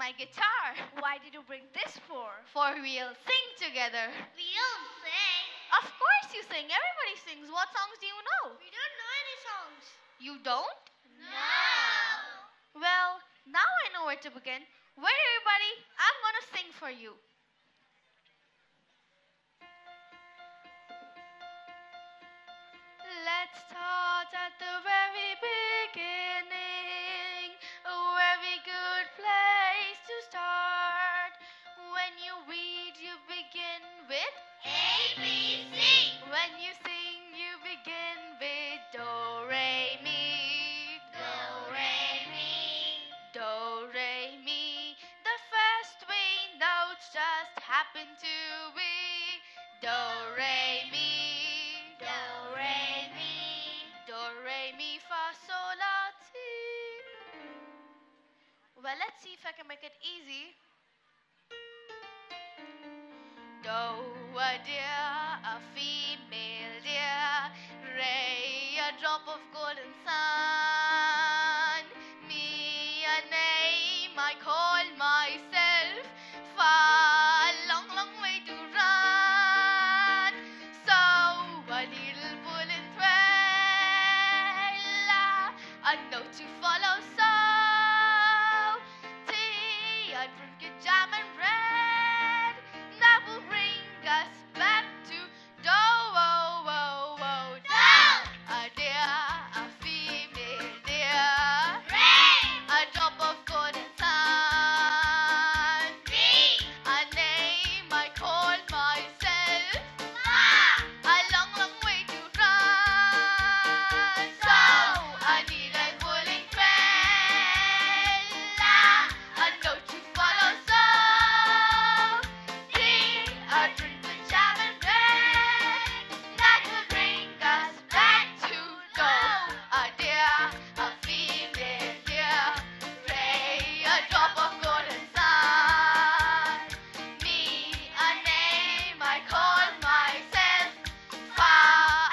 my guitar. Why did you bring this for? For we'll sing together. We'll sing. Of course you sing. Everybody sings. What songs do you know? We don't know any songs. You don't? No. Well, now I know where to begin. Wait, everybody. I'm gonna sing for you. Let's start at the very beginning. A very good place to start. When you read, you begin with ABC. When you sing, you begin with do, re, mi. Do, re, mi. Do, re, mi. The first three notes just happen to be do, re, mi. Do, re, mi. Do, re, mi, fa, sol, la, ti. Well, let's see if I can make it easy. Do, a deer, a female deer. Re, a drop of golden sun. Me, a name I call myself. Fa, a long, long way to run. So, a little woolen thread. La, a note to follow. So, tea, a drink of jam and bread. That will bring us back to do, oh, oh, oh. Do. A deer, a female deer. Re. A drop of golden sun. Mi. A name I call myself. Fa. A long, long way to run. So, I need a pulling thread. La, a note to follow. So, tea, a drink with jam and bread. That will bring us back to do. A deer, a female deer. Ray, a drop of golden sun. Me, a name I call myself. Fa,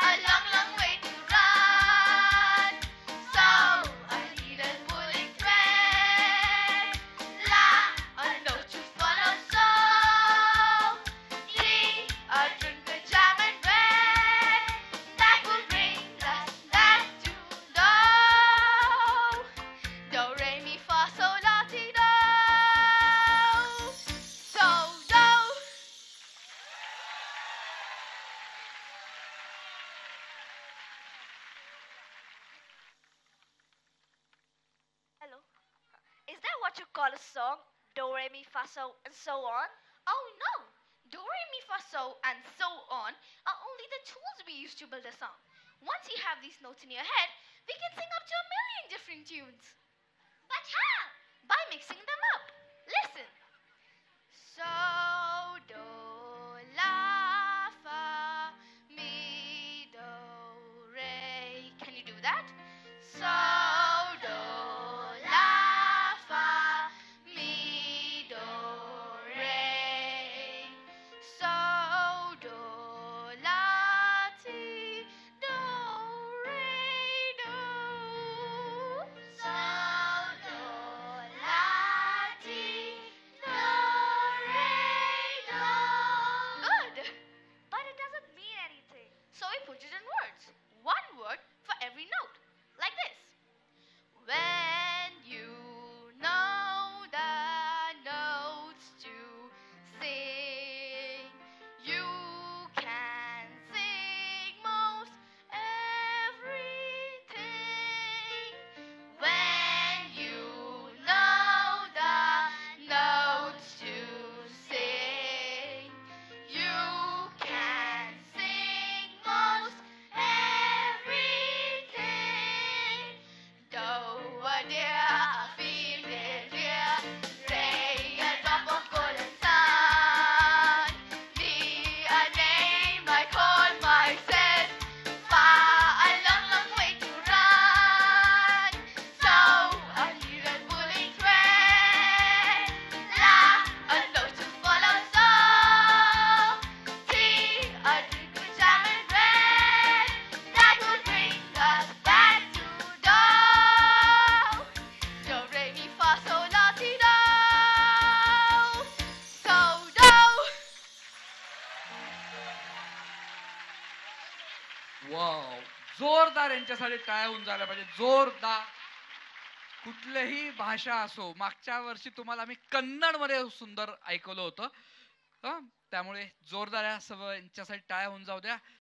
a long, long way to run. So, I need a pulling thread. La, a note to follow. So, tea, a drink of jam and bread. That will bring us back to do. Do, re, mi, fa, sol, la, ti, do. So, do. Hello. Is that what you call a song? Do, re, mi, fa, so, and so on? Oh no! Do, re, mi, fa, so, and so on are only the tools we use to build a song. Once you have these notes in your head, we can sing up to 1,000,000 different tunes. But how? By mixing them up. Listen. So, do, la, fa, mi, do, re. Can you do that? So, do, la, fa, mi, do, re. So, do, la, ti, do, re, do. So, वाव, जोरदार यांच्यासाठी टाळ्या होऊन झाल्या पाहिजे, जोरदार. कुठलीही भाषा असो, मागच्या वर्षी तुम्हाला मी कन्नड मध्ये सुंदर ऐकवलं होतं, त्यामुळे जोरदार या सर्व यांच्यासाठी टाळ्या होऊन जाऊ द्या.